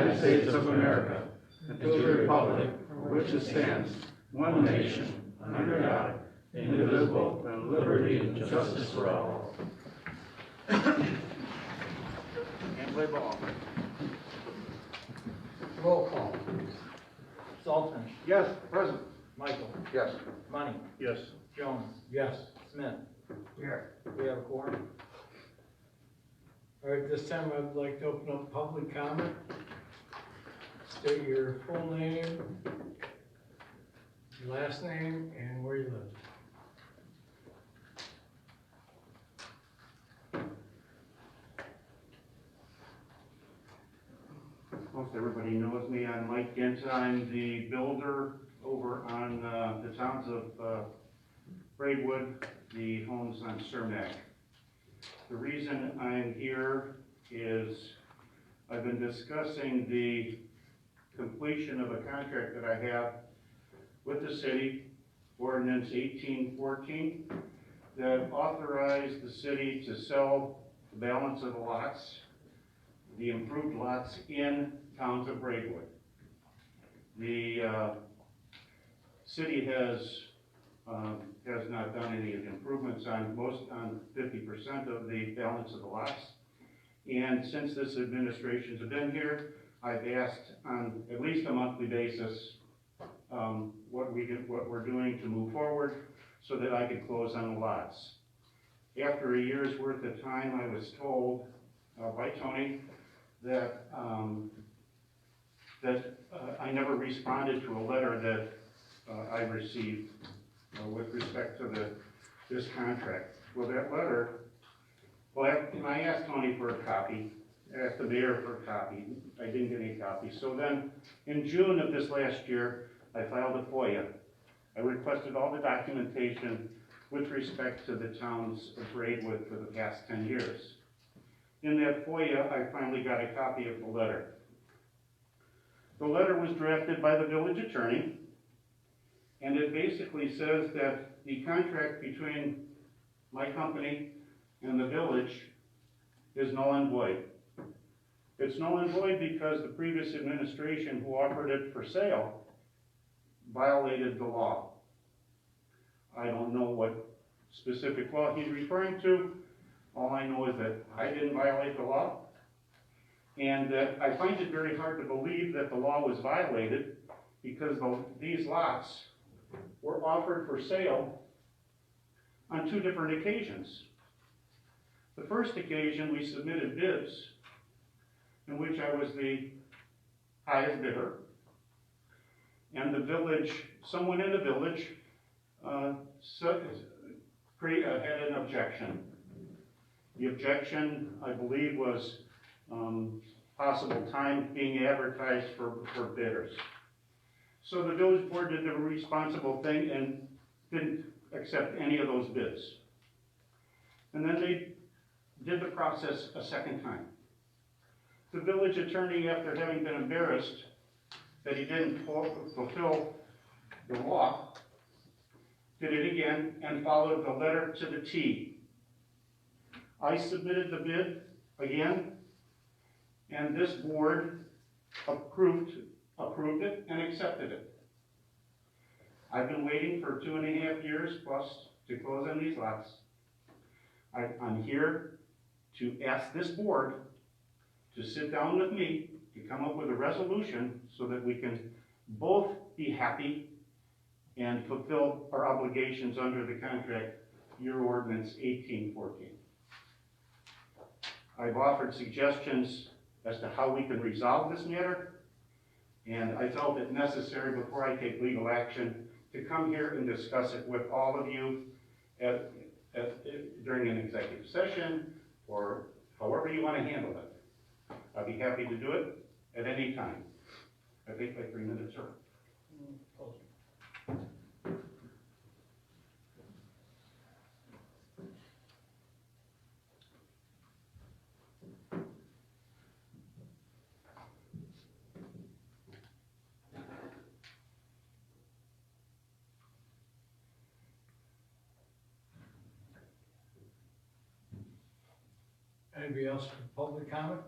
United States of America and to the republic for which it stands, one nation, under God, indivisible, with liberty and justice for all. And play ball. Roll call. Saltman. Yes, present. Michael. Yes. Money. Yes. Jones. Yes. Smith. Here. We have a quorum. All right, this time I'd like to open up public comment. State your full name, your last name, and where you live. Most everybody knows me. I'm Mike Gint. I'm the builder over on the towns of Braidwood, the homes on Cermak. The reason I'm here is I've been discussing the completion of a contract that I have with the city, Ordinance 1814, that authorized the city to sell the balance of the lots, the improved lots in towns of Braidwood. The city has not done any improvements on 50% of the balance of the lots. And since this administration's been here, I've asked on at least a monthly basis what we're doing to move forward so that I could close on the lots. After a year's worth of time, I was told by Tony that I never responded to a letter that I received with respect to this contract. Well, that letter, I asked Tony for a copy. I asked the mayor for a copy. I didn't get any copies. So then, in June of this last year, I filed a FOIA. I requested all the documentation with respect to the towns of Braidwood for the past 10 years. In that FOIA, I finally got a copy of the letter. The letter was drafted by the village attorney, and it basically says that the contract between my company and the village is null and void. It's null and void because the previous administration who offered it for sale violated the law. I don't know what specific law he's referring to. All I know is that I didn't violate the law, and that I find it very hard to believe that the law was violated because these lots were offered for sale on two different occasions. The first occasion, we submitted bids in which I was the highest bidder, and the village, someone in the village had an objection. The objection, I believe, was possible time being advertised for bidders. So the village board did the responsible thing and didn't accept any of those bids. And then they did the process a second time. The village attorney, after having been embarrassed that he didn't fulfill the law, did it again and followed the letter to the T. I submitted the bid again, and this board approved it and accepted it. I've been waiting for 2.5 years plus to close on these lots. I'm here to ask this board to sit down with me to come up with a resolution so that we can both be happy and fulfill our obligations under the contract, your ordinance 1814. I've offered suggestions as to how we can resolve this matter, and I felt it necessary before I take legal action to come here and discuss it with all of you during an executive session or however you want to handle it. I'll be happy to do it at any time. I think like 3 minutes, sir. Anybody else for public comment?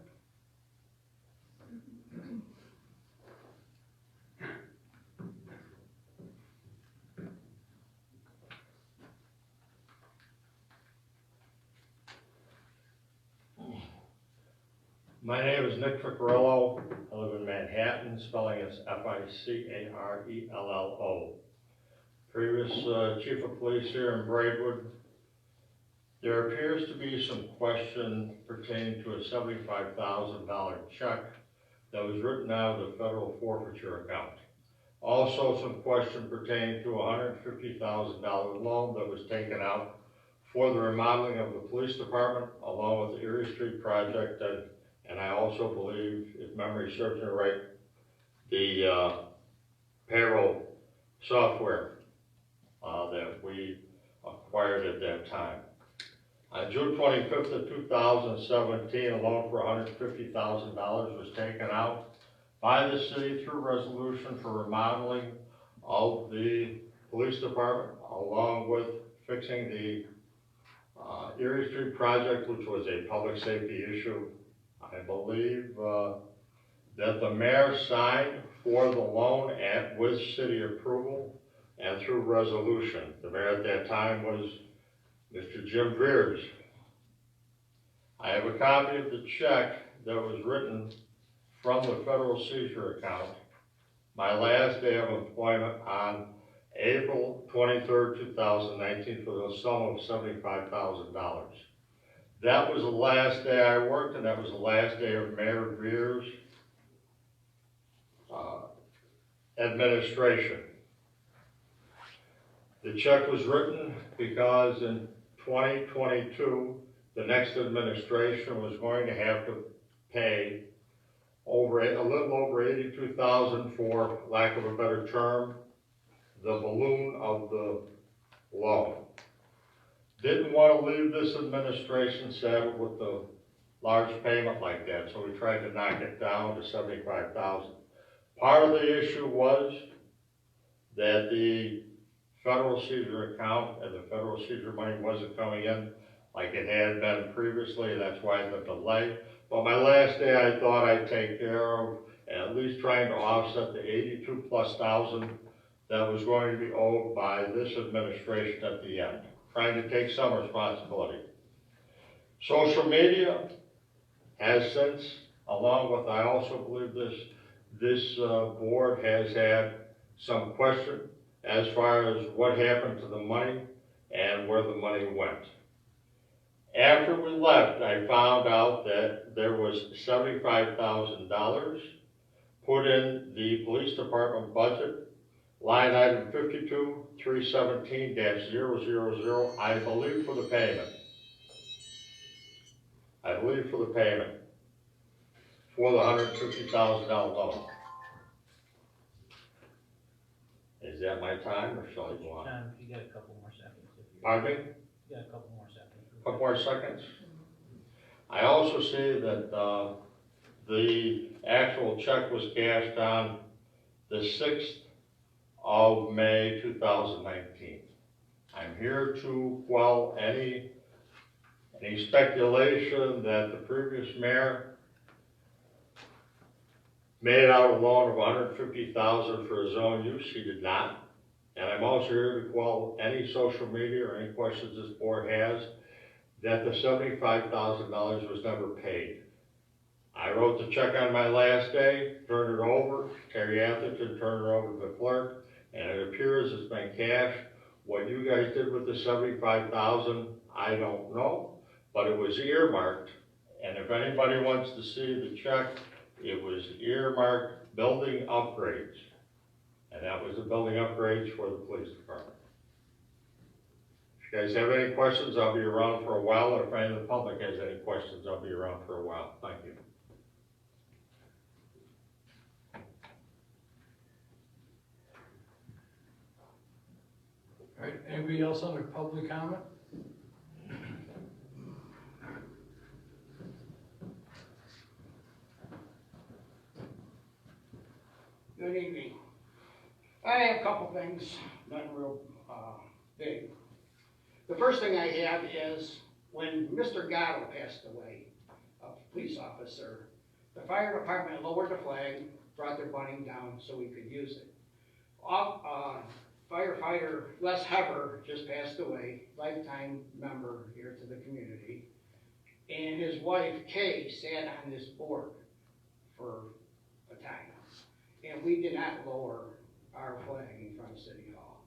My name is Nick Ficarello. I live in Manhattan, spelling is Ficarello. Previous chief of police here in Braidwood. There appears to be some question pertaining to a $75,000 check that was written out of the federal forfeiture account. Also some question pertaining to a $150,000 loan that was taken out for the remodeling of the police department along with the Erie Street project, and I also believe, if memory serves me right, the payroll software that we acquired at that time. On June 25th of 2017, a loan for $150,000 was taken out by the city through resolution for remodeling of the police department, along with fixing the Erie Street project, which was a public safety issue. I believe that the mayor signed for the loan with city approval and through resolution. The mayor at that time was Mr. Jim Veers. I have a copy of the check that was written from the federal seizure account, my last day of employment on April 23rd, 2019 for the sum of $75,000. That was the last day I worked, and that was the last day of Mayor Veers' administration. The check was written because in 2022, the next administration was going to have to pay a little over $82,000 for lack of a better term, the balloon of the loan. Didn't want to leave this administration saddled with a large payment like that, so we tried to knock it down to $75,000. Part of the issue was that the federal seizure account and the federal seizure money wasn't coming in like it had been previously. That's why the delay. But my last day, I thought I'd take care of at least trying to offset the $82,000+ that was going to be owed by this administration at the end. Trying to take some responsibility. Social media has since, along with, I also believe this board has had some question as far as what happened to the money and where the money went. After we left, I found out that there was $75,000 put in the police department budget, line item 52-317-000, I believe for the payment. For the $150,000 loan. Is that my time, or shall I go on? You got a couple more seconds. Pardon me? You got a couple more seconds. Couple more seconds. I also see that the actual check was cashed on the 6th of May 2019. I'm here to quell any speculation that the previous mayor made out a loan of $150,000 for his own use. He did not. And I'm also here to quell any social media or any questions this board has that the $75,000 was never paid. I wrote the check on my last day, turned it over, Terry Atherton turned it over to the clerk, and it appears it's been cashed. What you guys did with the $75,000, I don't know, but it was earmarked. And if anybody wants to see the check, it was earmarked building upgrades. And that was the building upgrades for the police department. If you guys have any questions, I'll be around for a while. Or if any of the public has any questions, I'll be around for a while. Thank you. All right, anybody else under public comment? Good evening. I have a couple things, nothing real big. The first thing I have is when Mr. Gatto passed away, a police officer, the fire department lowered the flag, brought their bunting down so we could use it. Firefighter Les Heber just passed away, lifetime member here to the community. and his wife Kay sat on this board for a time. And we did not lower our flag in front of City Hall.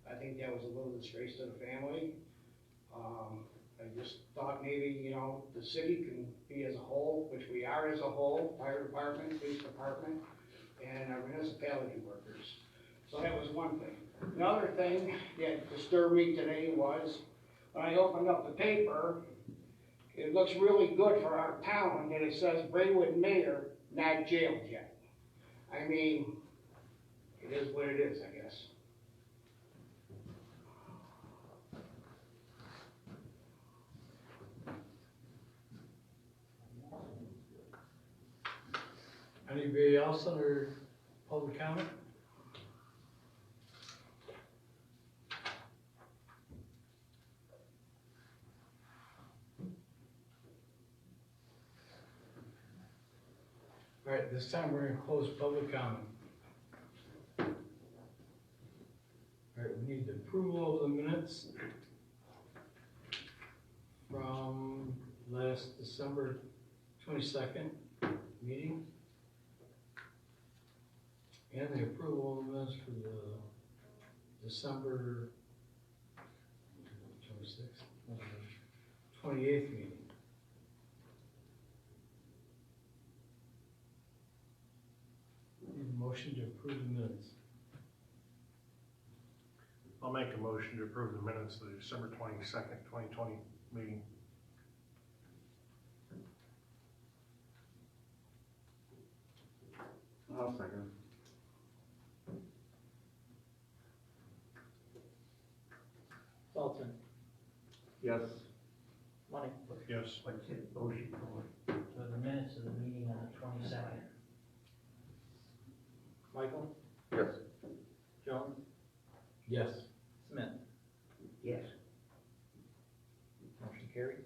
I think that was a little disgrace to the family. I just thought maybe, you know, the city can be as a whole, which we are as a whole, fire department, police department, and our municipality workers. So that was one thing. Another thing that disturbed me today was, when I opened up the paper, it looks really good for our town, and it says Braidwood mayor not jailed yet. I mean, it is what it is, I guess. Anybody else under public comment? All right, this time we're gonna close public comment. All right, we need the approval of the minutes from last December 22nd meeting. And the approval of minutes for the December 26th, 28th meeting. Need a motion to approve the minutes. I'll make a motion to approve the minutes of the December 22nd, 2020 meeting. I'll second. Dalton. Yes. Money. Yes. What's the motion for? So the minutes of the meeting on the 22nd. Michael. Yes. Jones. Yes. Smith. Yes. Motion carried.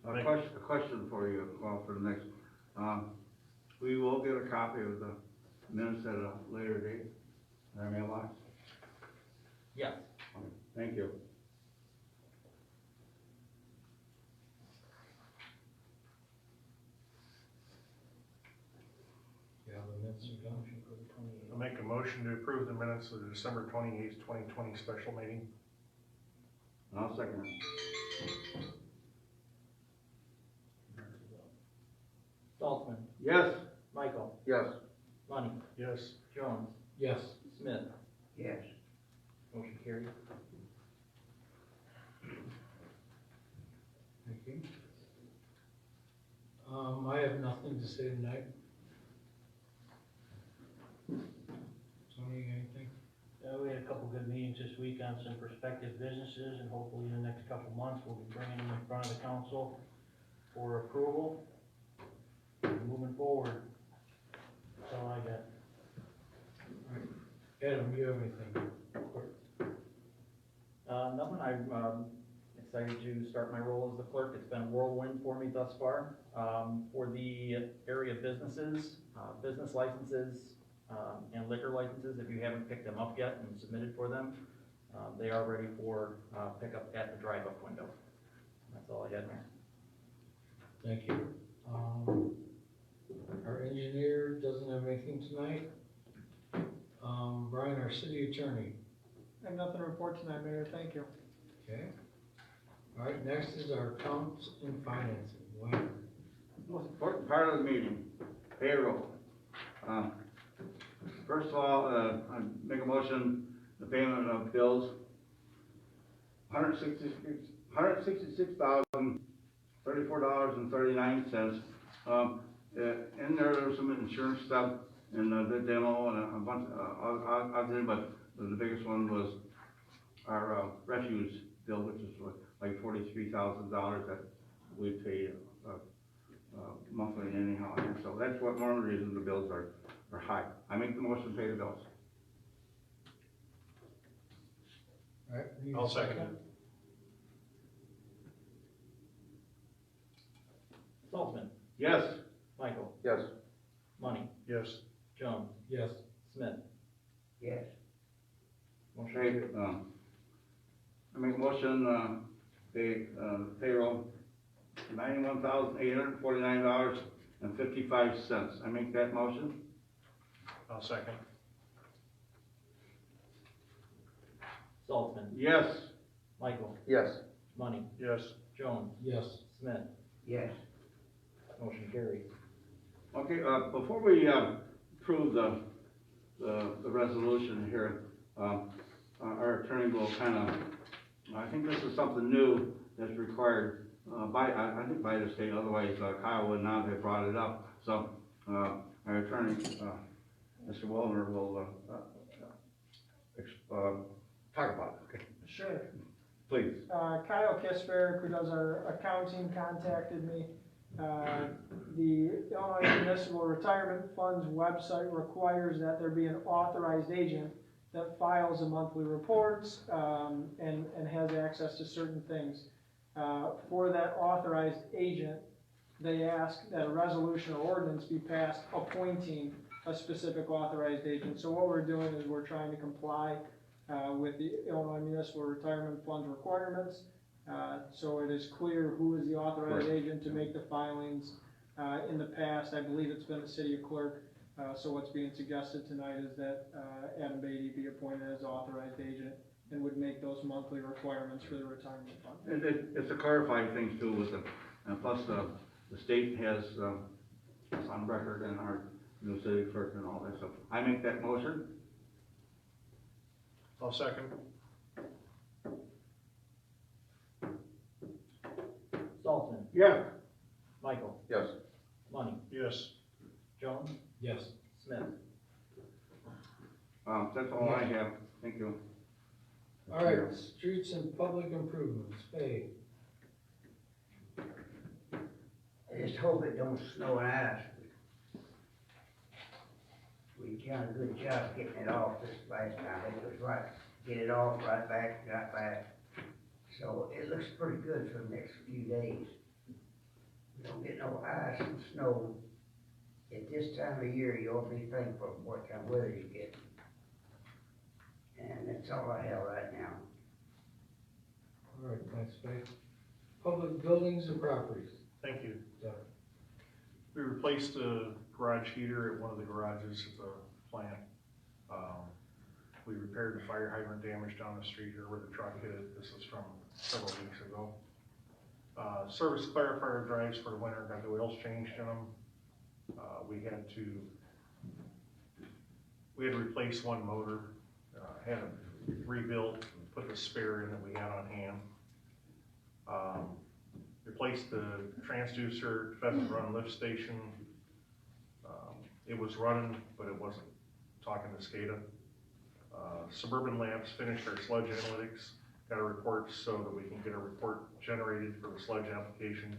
A question for you, well, for the next, we will get a copy of the minutes at a later date, in our mailbox? Yes. Thank you. Yeah, the minutes are done. Motion for the 28th. I'll make a motion to approve the minutes of the December 28th, 2020 special meeting. I'll second it. Dalton. Yes. Michael. Yes. Money. Yes. Jones. Yes. Smith. Yes. Motion carried. Thank you. I have nothing to say tonight. Tony, anything? We had a couple good meetings this week on some prospective businesses, and hopefully in the next couple months, we'll be bringing them in front of the council for approval. Moving forward. That's all I got. Adam, you have anything? Nothing. I'm excited to start my role as the clerk. It's been a whirlwind for me thus far. For the area businesses, business licenses, and liquor licenses, if you haven't picked them up yet and submitted for them, they are ready for pickup at the drive-up window. That's all I had, Mayor. Thank you. Our engineer doesn't have anything tonight. Brian, our city attorney. I have nothing to report tonight, Mayor, thank you. Okay. All right, next is our accounts and financing. Wow. Most important part of the meeting, payroll. First of all, I make a motion, the payment of bills, $166,034.39. In there's some insurance stuff and the demo and a bunch other, but the biggest one was our refuse bill, which is like $43,000 that we pay monthly anyhow. And so that's one of the reasons the bills are high. I make the motion to pay the bills. All right. need a I'll second it. Saltzman. Yes. Michael. Yes. Money. Yes. Jones. Yes. Smith. Yes. Motion Hey, carried. I make a motion, payroll, $91,849.55. I make that motion? I'll second. Saltzman, Yes. Michael, Yes. Money, Yes. Jones, Yes. Smith, Yes. motion carried. Okay, before we, approve the resolution here, our attorney will I think this is something new that's required, I think by the state, otherwise Kyle would not have brought it up. So, our attorney, Mr. Wallner will, talk about it, okay? Sure. Please. Kyle Kisberg, who does our accounting, contacted me. The Illinois Municipal Retirement Fund's website requires that there be an authorized agent that files the monthly reports, and has access to certain things. For that authorized agent, they ask that a resolution or ordinance be passed appointing a specific authorized agent. So what we're doing is we're trying to comply with the Illinois Municipal Retirement Fund's requirements. So it is clear who is the authorized agent to make the filings. In the past, I believe it's been the city clerk. So what's being suggested tonight is that Adam Beatty be appointed as authorized agent and would make those monthly requirements for the retirement fund. It's to clarify things too with the, and plus the state has, it's on record and our new city clerk and all that stuff. I make that motion. I'll second. Saltzman, Yeah. Michael, Yes. Money, Yes. Jones, Yes. Smith. That's all I have. Thank you. All right, streets and public improvements, Fay. I just hope it don't snow and ice. We done a good job getting it off this last time. It was right, get it off, right back, got back. So it looks pretty good for the next few days. We don't get no ice and snow. At this time of year, you ought to be thankful for what kind of weather you get. And that's all I have right now. All right, thanks, Fay. Public buildings and properties. Thank you. Doug. We replaced a garage heater at one of the garages at the plant. We repaired the fire hydrant damage down the street here where the truck hit it. This is from several weeks ago. Service clarifier drives for the winter, got the oils changed in them. We had to replace one motor, had it rebuilt, put the spare in that we had on hand. Replaced the transducer, Pheasant Run lift station. It was running, but it wasn't talking to SCADA. Suburban Labs finished our sludge analytics, got a report so that we can get a report generated for the sludge application.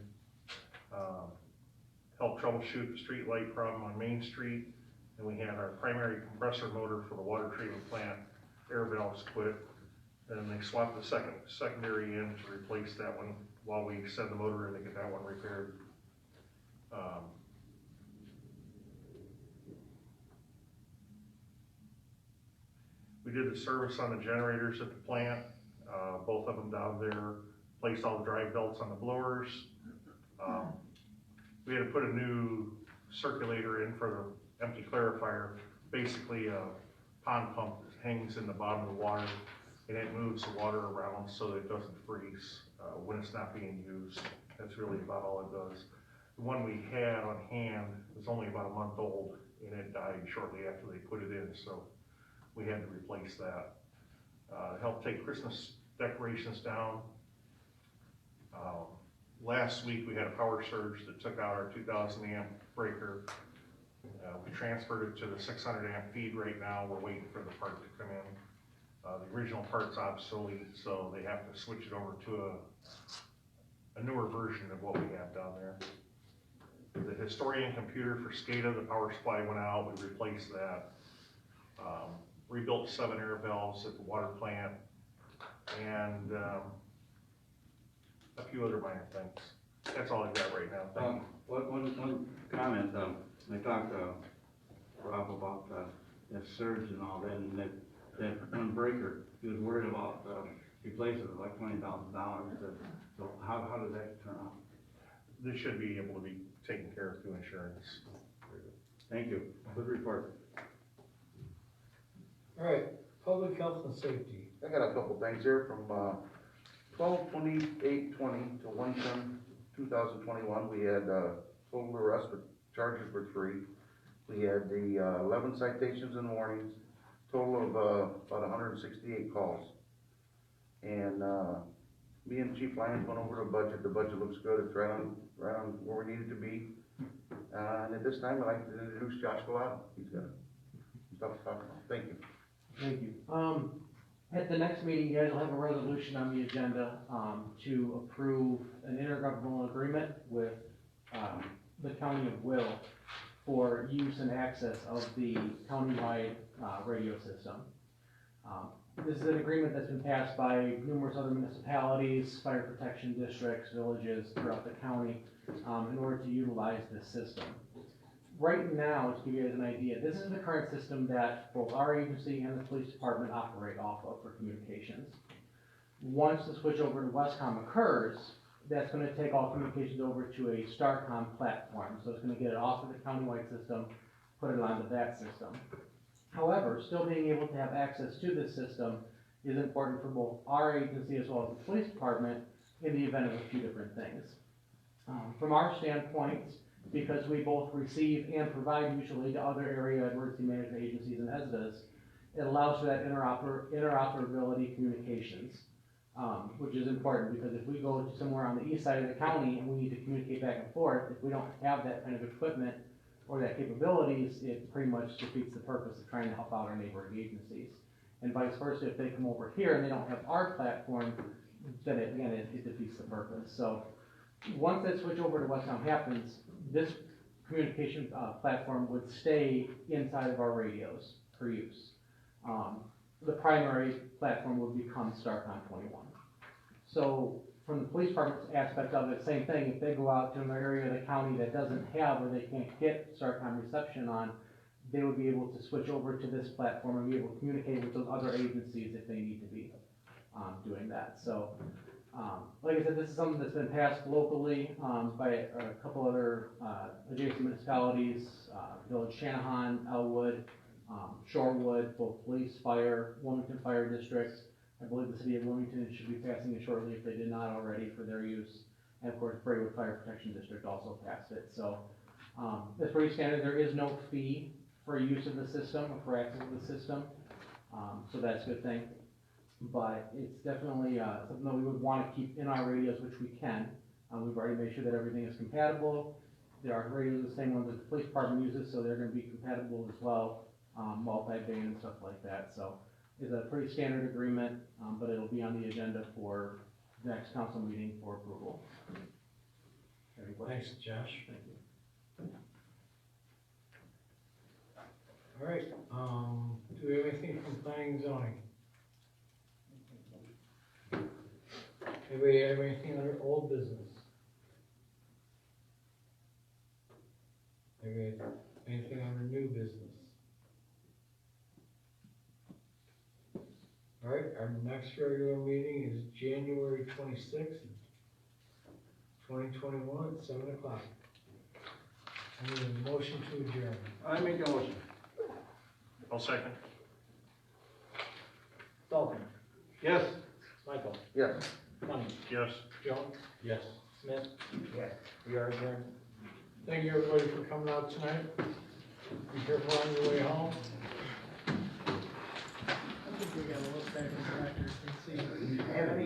Helped troubleshoot the street light problem on Main Street, and we had our primary compressor motor for the water treatment plant air valves quit, and they swapped the secondary in to replace that one while we send the motor in to get that one repaired. We did the service on the generators at the plant, both of them down there, placed all the drive belts on the blowers. We had to put a new circulator in for the empty clarifier, basically a pond pump that hangs in the bottom of the water, and it moves the water around so that it doesn't freeze when it's not being used. That's really about all it does. The one we had on hand was only about a month old, and it died shortly after they put it in, so we had to replace that. Helped take Christmas decorations down. Last week we had a power surge that took out our 2,000 amp breaker. We transferred it to the 600 amp feed right now. We're waiting for the part to come in. The original part's obsolete, so they have to switch it over to a newer version of what we have down there. The historian computer for SCADA, the power supply went out, we replaced that. Rebuilt 7 air valves at the water plant, and a few other minor things. That's all I've got right now, thank you. One comment, I talked to Rob about that surge and all that, and that one breaker, he was worried about replace it, like $20,000. So how does that turn out? They should be able to be taken care of through insurance. Thank you. Good report. All right, public health and safety. I got a couple things here from, 12/28/20 to 1/10/2021. We had, total arrest with charges were 3. We had the, 11 citations and warnings, total of, about 168 calls. And, me and Chief Lyons went over the budget looks good, it's right on where we need it to be. And at this time, I'd like to introduce Josh Galato, he's got some stuff to talk about, thank you. Thank you. At the next meeting, you guys will have a resolution on the agenda, to approve an intergovernmental agreement with, the County of Will for use and access of the countywide, radio system. This is an agreement that's been passed by numerous other municipalities, fire protection districts, villages throughout the county, in order to utilize this system. Right now, to give you guys an idea, this is the current system that both our agency and the police department operate off of for communications. Once the switch over to Westcom occurs, that's gonna take all communications over to a Starcom platform. So it's gonna get it off of the countywide system, put it onto that system. However, still being able to have access to this system is important for both our agency as well as the police department in the event of a few different things. From our standpoint, because we both receive and provide mutually to other area emergency management agencies and ESDAs, it allows for that interoperability communications, which is important because if we go to somewhere on the east side of the county and we need to communicate back and forth, if we don't have that kind of equipment or that capabilities, it pretty much defeats the purpose of trying to help out our neighboring agencies. And vice versa, if they come over here and they don't have our platform, then it defeats the purpose. So once that switch over to Westcom happens, this communication platform would stay inside of our radios for use. The primary platform would become Starcom 21. So from the police department's aspect of it, same thing, if they go out to an area of the county that doesn't have or they can't get Starcom reception on, they would be able to switch over to this platform and be able to communicate with those other agencies if they need to be doing that. So, like I said, this is something that's been passed locally by a couple other adjacent municipalities, Village Shanahan, Elwood, Shorewood, both police, fire, Wilmington Fire District. I believe the city of Wilmington should be passing it shortly if they did not already for their use. And of course, Braidwood Fire Protection District also passed it. So it's pretty standard. There is no fee for use of the system or for access to the system. So that's a good thing. But it's definitely something that we would want to keep in our radios, which we can. We've already made sure that everything is compatible. There are radios, the same ones that the police department uses, so they're going to be compatible as well, multi-band and stuff like that. So it's a pretty standard agreement, but it'll be on the agenda for the next council meeting for approval. Any questions? Thanks, Josh. Thank you. All right, do we have anything from planning and zoning? Anybody have anything under old business? Anybody have anything under new business? All right, our next regular meeting is January 26th, 2021 at 7 o'clock. I need a motion to adjourn. I make a motion. I'll second. Dalton, Yes. Michael, Yes. Tony, Yes. Jones, Yes. Smith, Yes. we are adjourned. Thank you, everybody, for coming out tonight. Be careful on your way home. I think we gotta look back at the records and see. Have any